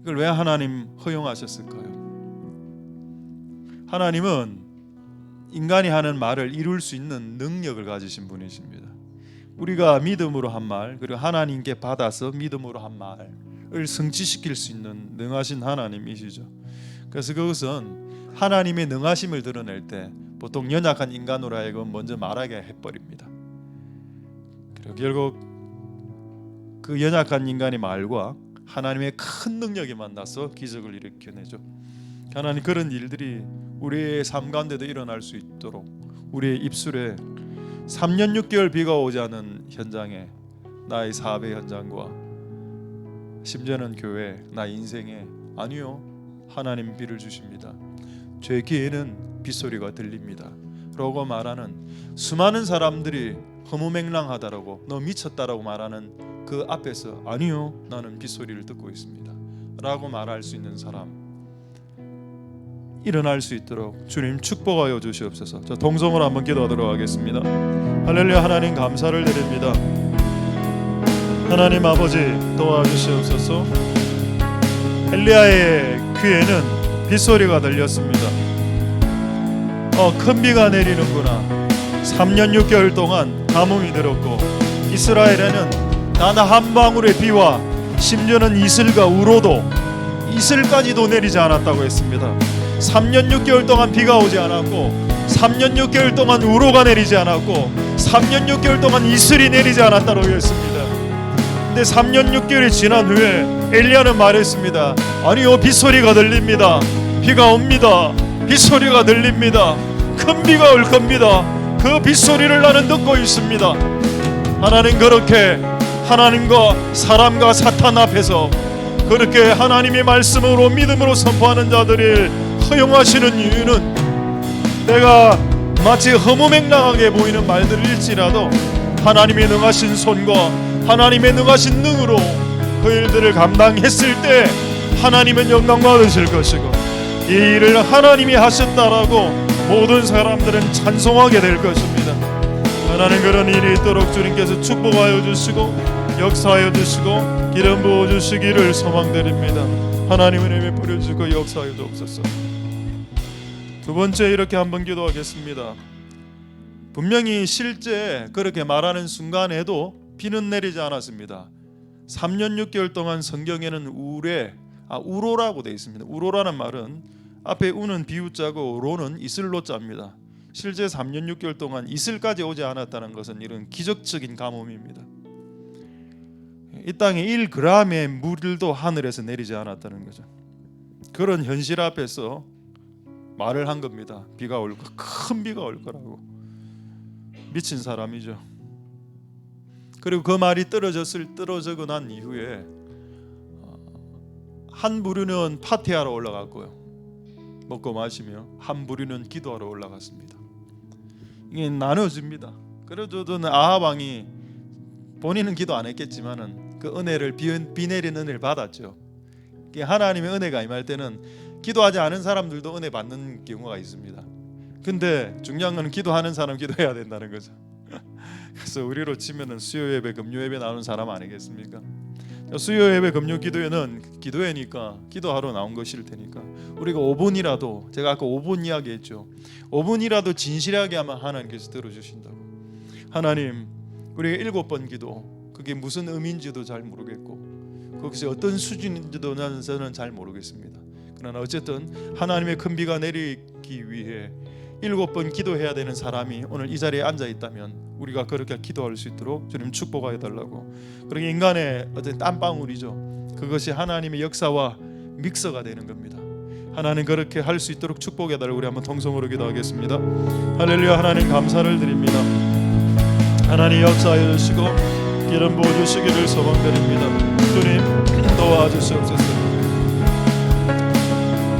이걸 왜 하나님 허용하셨을까요? 하나님은 인간이 하는 말을 이룰 수 있는 능력을 가지신 분이십니다. 우리가 믿음으로 한 말, 그리고 하나님께 받아서 믿음으로 한 말을 성취시킬 수 있는 능하신 하나님이시죠. 그래서 그것은 하나님의 능하심을 드러낼 때 보통 연약한 인간으로 하여금 먼저 말하게 해버립니다. 그리고 결국 그 연약한 인간의 말과 하나님의 큰 능력이 만나서 기적을 일으켜내죠. 하나님 그런 일들이 우리의 삶 가운데도 일어날 수 있도록 우리의 입술에 3년 6개월 비가 오지 않은 현장에 나의 사업의 현장과 심지어는 교회, 나 인생에 아니요 하나님 비를 주십니다. 제 귀에는 빗소리가 들립니다 라고 말하는 수많은 사람들이 허무맹랑하다라고 너 미쳤다라고 말하는 그 앞에서 아니요 나는 빗소리를 듣고 있습니다 라고 말할 수 있는 사람 일어날 수 있도록 주님 축복하여 주시옵소서. 자, 동성으로 한번 기도하도록 하겠습니다. 할렐루야. 하나님 감사를 드립니다. 하나님 아버지 도와주시옵소서. 엘리야의 귀에는 빗소리가 들렸습니다. 큰 비가 내리는구나. 3년 6개월 동안 가뭄이 들었고 이스라엘에는 단 한 방울의 비와 심지어는 이슬과 우로도 이슬까지도 내리지 않았다고 했습니다. 3년 6개월 동안 비가 오지 않았고 3년 6개월 동안 우로가 내리지 않았고 3년 6개월 동안 이슬이 내리지 않았다고 했습니다. 근데 3년 6개월이 지난 후에 엘리야는 말했습니다. 아니요, 빗소리가 들립니다. 비가 옵니다. 빗소리가 들립니다. 큰 비가 올 겁니다. 그 빗소리를 나는 듣고 있습니다. 하나님 그렇게 하나님과 사람과 사탄 앞에서 그렇게 하나님의 말씀으로 믿음으로 선포하는 자들을 허용하시는 이유는 내가 마치 허무맹랑하게 보이는 말들일지라도 하나님의 능하신 손과 하나님의 능하신 능으로 그 일들을 감당했을 때 하나님은 영광 받으실 것이고 이 일을 하나님이 하셨다라고 모든 사람들은 찬송하게 될 것입니다. 하나님 그런 일이 있도록 주님께서 축복하여 주시고 역사하여 주시고 기름 부어 주시기를 소망드립니다. 하나님은 은혜 베풀어 주시고 역사하여 주옵소서. 두 번째 이렇게 한번 기도하겠습니다. 분명히 실제 그렇게 말하는 순간에도 비는 내리지 않았습니다. 3년 6개월 동안 성경에는 우로라고 되어 있습니다. 우로라는 말은 앞에 우는 비우자고 로는 이슬로자입니다. 실제 3년 6개월 동안 이슬까지 오지 않았다는 것은 이런 기적적인 가뭄입니다. 이 땅에 1g의 물도 하늘에서 내리지 않았다는 거죠. 그런 현실 앞에서 말을 한 겁니다. 비가 올 거, 큰 비가 올 거라고. 미친 사람이죠. 그리고 그 말이 떨어지고 난 이후에 한 부류는 파티하러 올라갔고요. 먹고 마시며 한 부류는 기도하러 올라갔습니다. 이게 나눠집니다. 그래도 아합 왕이 본인은 기도 안 했겠지만은 그 은혜를 비 내리는 은혜를 받았죠. 하나님의 은혜가 임할 때는 기도하지 않은 사람들도 은혜 받는 경우가 있습니다. 근데 중요한 건 기도하는 사람 기도해야 된다는 거죠. 그래서 우리로 치면은 수요 예배, 금요 예배 나오는 사람 아니겠습니까? 수요 예배, 금요 기도회는 기도회니까 기도하러 나온 것일 테니까 우리가 5분이라도, 제가 아까 5분 이야기했죠. 5분이라도 진실하게 하면 하나님께서 들어주신다고. 하나님, 우리가 7번 기도, 그게 무슨 의미인지도 잘 모르겠고 그것이 어떤 수준인지도 저는 잘 모르겠습니다. 그러나 어쨌든 하나님의 큰 비가 내리기 위해 7번 기도해야 되는 사람이 오늘 이 자리에 앉아 있다면 우리가 그렇게 기도할 수 있도록 주님 축복하여 달라고. 그러게 인간의 어떤 땀방울이죠. 그것이 하나님의 역사와 믹서가 되는 겁니다. 하나님 그렇게 할 수 있도록 축복해 달라고 우리 한번 통성으로 기도하겠습니다. 할렐루야. 하나님 감사를 드립니다. 하나님 역사하여 주시고 기름 부어 주시기를 소망드립니다. 주님 도와주시옵소서.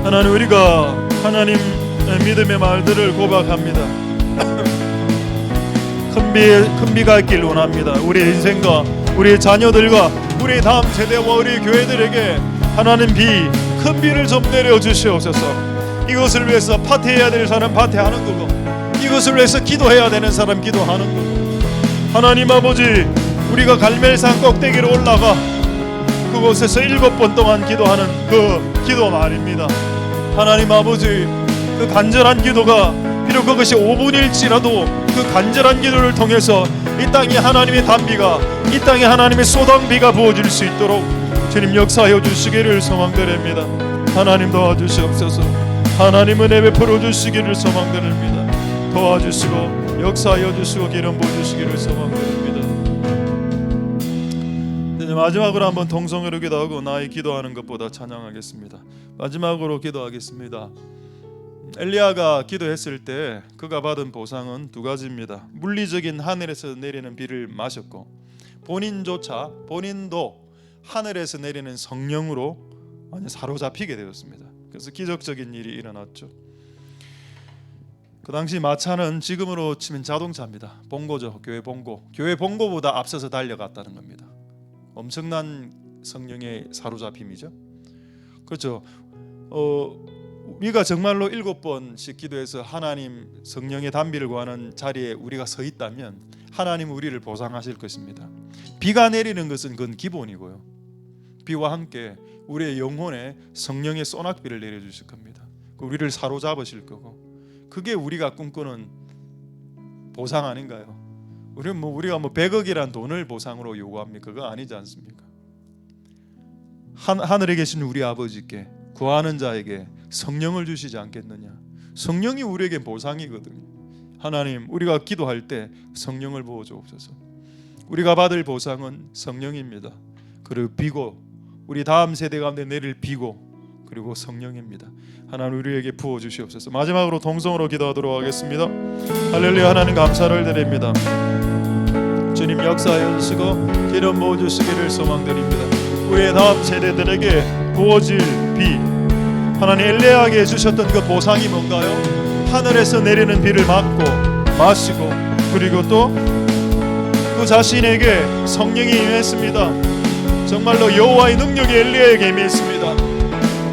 하나님 우리가 하나님 믿음의 말들을 고백합니다. 큰 비가 있길 원합니다. 우리의 인생과 우리의 자녀들과 우리의 다음 세대와 우리의 교회들에게 하나님 큰 비를 좀 내려주시옵소서. 이것을 위해서 파티해야 될 사람 파티하는 거고 이것을 위해서 기도해야 되는 사람 기도하는 거고 하나님 아버지 우리가 갈멜산 꼭대기로 올라가 그곳에서 7번 동안 기도하는 그 기도 말입니다. 하나님 아버지 그 간절한 기도가 비록 그것이 5분일지라도 그 간절한 기도를 통해서 이 땅에 하나님의 단비가 이 땅에 하나님의 소당비가 부어질 수 있도록 주님 역사하여 주시기를 소망드립니다. 하나님 도와주시옵소서. 하나님 은혜 베풀어 주시기를 소망드립니다. 도와주시고 역사하여 주시고 기름 부어주시기를 소망드립니다. 이제 마지막으로 한번 통성으로 기도하고 나의 기도하는 것보다 찬양하겠습니다. 마지막으로 기도하겠습니다. 엘리야가 기도했을 때 그가 받은 보상은 두 가지입니다. 물리적인 하늘에서 내리는 비를 마셨고 본인도 하늘에서 내리는 성령으로 완전 사로잡히게 되었습니다. 그래서 기적적인 일이 일어났죠. 그 당시 마차는 지금으로 치면 자동차입니다. 봉고죠. 교회 봉고보다 앞서서 달려갔다는 겁니다. 엄청난 성령의 사로잡힘이죠. 그렇죠. 우리가 정말로 7번씩 기도해서 하나님 성령의 단비를 구하는 자리에 우리가 서 있다면 하나님 우리를 보상하실 것입니다. 비가 내리는 것은 그건 기본이고요. 비와 함께 우리의 영혼에 성령의 소낙비를 내려주실 겁니다. 우리를 사로잡으실 거고, 그게 우리가 꿈꾸는 보상 아닌가요? 우리가 100억이란 돈을 보상으로 요구합니까? 그거 아니지 않습니까? 하늘에 계신 우리 아버지께 구하는 자에게 성령을 주시지 않겠느냐? 성령이 우리에게 보상이거든요. 하나님, 우리가 기도할 때 성령을 부어주옵소서. 우리가 받을 보상은 성령입니다. 그리고 비고, 우리 다음 세대 가운데 내릴 비고, 그리고 성령입니다. 하나님, 우리에게 부어주시옵소서. 마지막으로 동성으로 기도하도록 하겠습니다. 할렐루야. 하나님 감사를 드립니다. 주님 역사하여 주시고 기름 부어주시기를 소망드립니다. 우리의 다음 세대들에게 부어질 비, 하나님 엘리야에게 해주셨던 그 보상이 뭔가요? 하늘에서 내리는 비를 맞고 마시고, 그리고 또 그 자신에게 성령이 임했습니다. 정말로 여호와의 능력이 엘리야에게 임했습니다.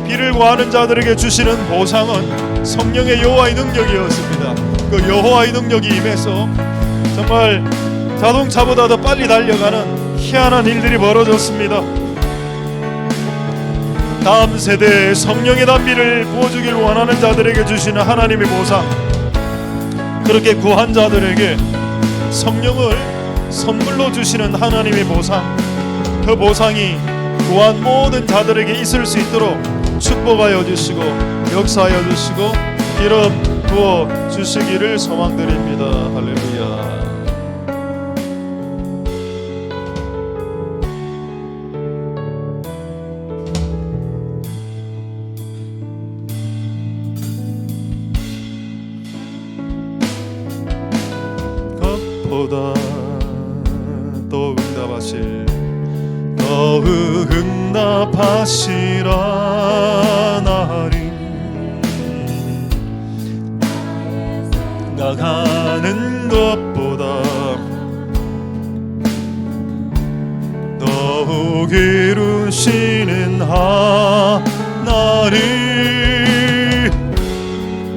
비를 구하는 자들에게 주시는 보상은 성령의 여호와의 능력이었습니다. 그 여호와의 능력이 임해서 정말 자동차보다 더 빨리 달려가는 희한한 일들이 벌어졌습니다. 다음 세대에 성령의 단비를 부어주길 원하는 자들에게 주시는 하나님의 보상, 그렇게 구한 자들에게 성령을 선물로 주시는 하나님의 보상, 그 보상이 구한 모든 자들에게 있을 수 있도록 축복하여 주시고 역사하여 주시고 기름 부어 주시기를 소망드립니다. 할렐루야. 것보다 더 응답하시라 나리 나가는 것보다 더욱 이루시는 하나님,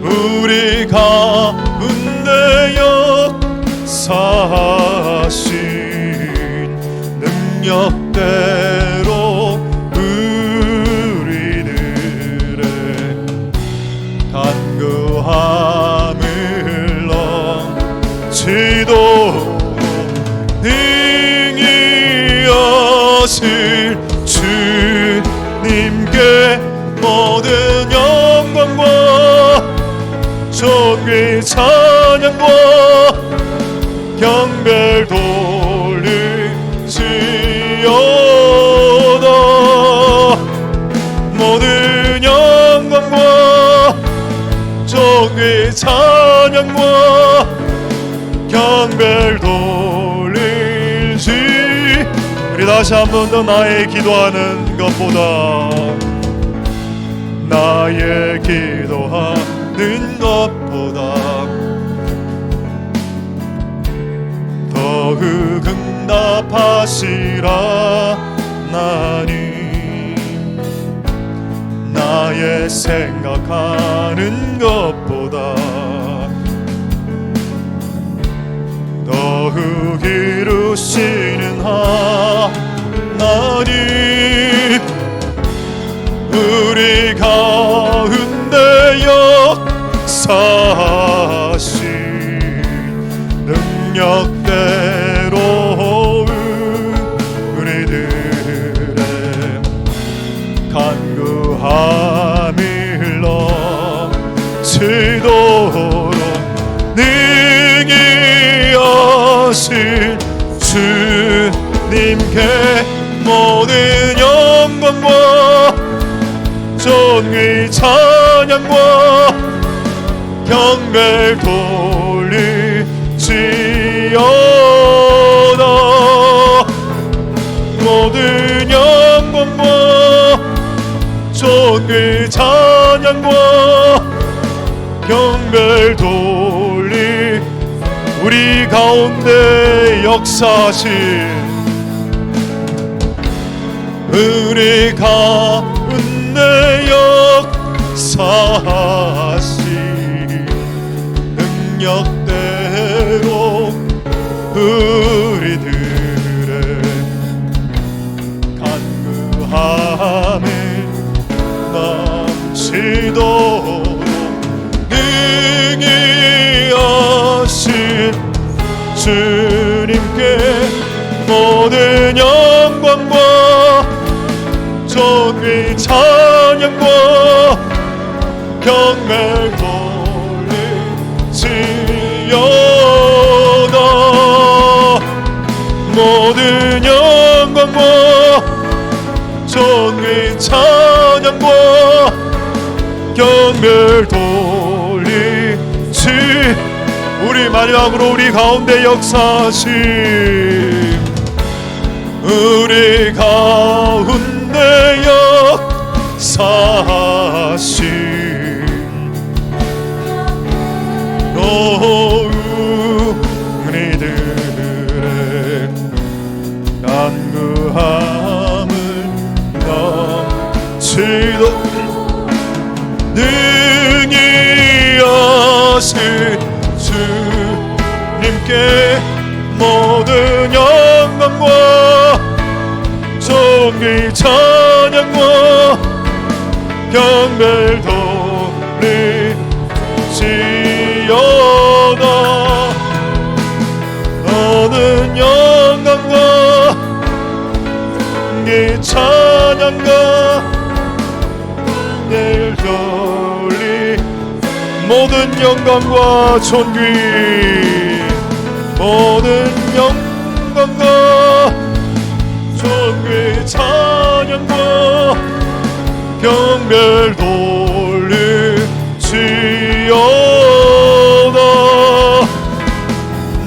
우리 가운데 역사하신 능력대로 우리들의 간구함을 넘치도록 능히 여실 주님께 모든 영광과 존귀 찬양과 경배를 돌릴지어다. 모든 영광과 존귀 찬양과 경배를 돌릴지. 우리 다시 한 번 더 나의 기도하는 것보다, 나의 기도하는 것보다 더욱 응답하시라 나님, 나의 생각하는 것보다 더욱 이루시는 하나님, 우리 가운데 역사하신 능력대로 우리들의 간구함을 넘치도록 능히 여신 주님께 모든 영광과 존귀 찬양과 경배를 돌릴지어다. 모든 영광과 존귀 찬양과 경배를 돌릴 우리 가운데 역사하신, 우리 가운데 역사하신 능력대로 우리들의 주님께 모든 영광과 존귀 찬양과 경배 돌리지어다. 모든 영광과 존귀 찬양과 경배를 돌리지. 우리 마지막으로 우리 가운데 역사하심, 우리 가운데 역사하심, 우리들의 간구함을 넘치도 능히 하신 주님께 모든 영광과 존귀 찬양과 경배를 돌리지어다. 모든 영광과 존귀 찬양과 늘 돌리. 모든 영광과 존귀, 모든 영광과 존귀 찬양과 경배를 돌리지어다.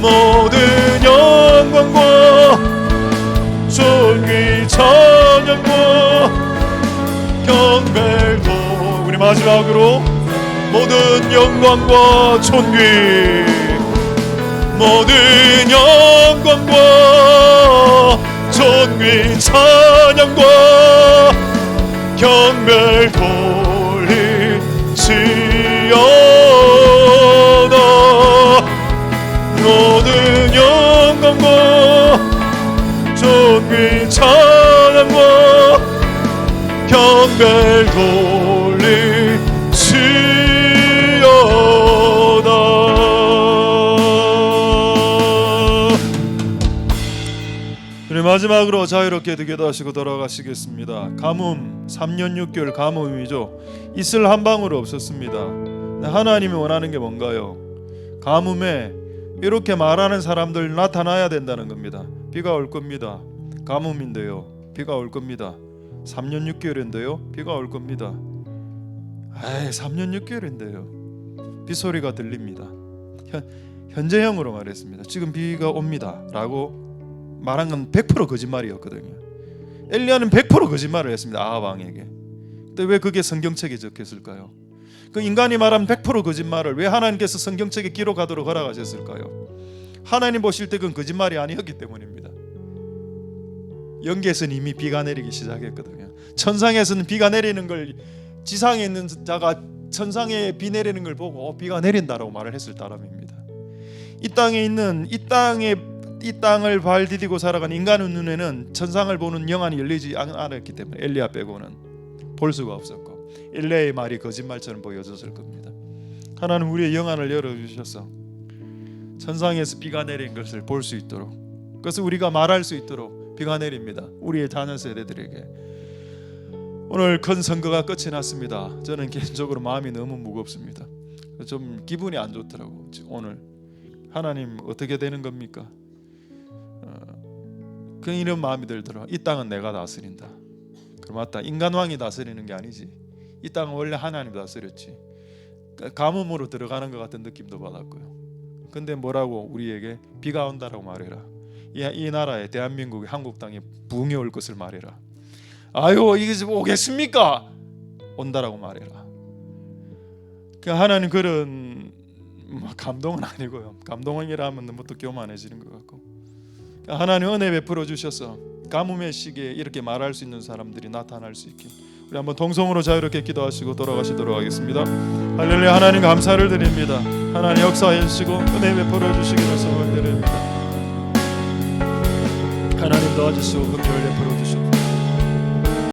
모든 영광과 존귀 찬양과 경배를 돌리지어다. 우리 마지막으로 모든 영광과 존귀, 모든 영광과 존귀 찬양과 경배를 돌리지어다. 모든 영광과 존귀 찬양과 경배를 돌리지어다. 마지막으로 자유롭게 기도하시고 돌아가시겠습니다. 가뭄, 3년 6개월 가뭄이죠. 이슬 한 방울 없었습니다. 하나님이 원하는 게 뭔가요? 가뭄에 이렇게 말하는 사람들 나타나야 된다는 겁니다. 비가 올 겁니다. 가뭄인데요, 비가 올 겁니다. 3년 6개월인데요, 비가 올 겁니다. 3년 6개월인데요, 빗소리가 들립니다. 현재형으로 말했습니다. 지금 비가 옵니다 라고 말한 건 100% 거짓말이었거든요. 엘리야는 100% 거짓말을 했습니다, 아합 왕에게. 근데 왜 그게 성경책에 적혔을까요? 그 인간이 말한 100% 거짓말을 왜 하나님께서 성경책에 기록하도록 허락하셨을까요? 하나님 보실 때 그건 거짓말이 아니었기 때문입니다. 영계에서는 이미 비가 내리기 시작했거든요. 천상에서는 비가 내리는 걸, 지상에 있는 자가 천상에 비 내리는 걸 보고 비가 내린다라고 말을 했을 따름입니다. 이 땅에 있는 이 땅을 발 디디고 살아간 인간의 눈에는 천상을 보는 영안이 열리지 않았기 때문에 엘리야 빼고는 볼 수가 없었고, 엘리야의 말이 거짓말처럼 보여졌을 겁니다. 하나님 우리의 영안을 열어주셔서 천상에서 비가 내린 것을 볼 수 있도록, 그것을 우리가 말할 수 있도록 비가 내립니다. 우리의 자녀 세대들에게. 오늘 큰 선거가 끝이 났습니다. 저는 개인적으로 마음이 너무 무겁습니다. 좀 기분이 안 좋더라고. 오늘 하나님 어떻게 되는 겁니까? 그 이런 마음이 들더라. 이 땅은 내가 다스린다. 그럼 맞다, 인간왕이 다스리는 게 아니지. 이 땅은 원래 하나님이 다스렸지. 가뭄으로 들어가는 것 같은 느낌도 받았고요. 근데 뭐라고 우리에게 비가 온다라고 말해라. 이 나라에, 대한민국에, 한국 땅에 부흥이 올 것을 말해라. 아유 이게 오겠습니까? 온다라고 말해라. 하나님 그런 감동은 아니고요. 감동이라면 너무 또 교만해지는 것 같고, 하나님 은혜 베풀어 주셔서 가뭄의 시기에 이렇게 말할 수 있는 사람들이 나타날 수 있게 우리 한번 동성으로 자유롭게 기도하시고 돌아가시도록 하겠습니다. 할렐루야. 하나님 감사를 드립니다. 하나님 역사해 주시고 은혜 베풀어 주시기를 소원드립니다. 하나님 도와주시고 긍휼을 베풀어 주시고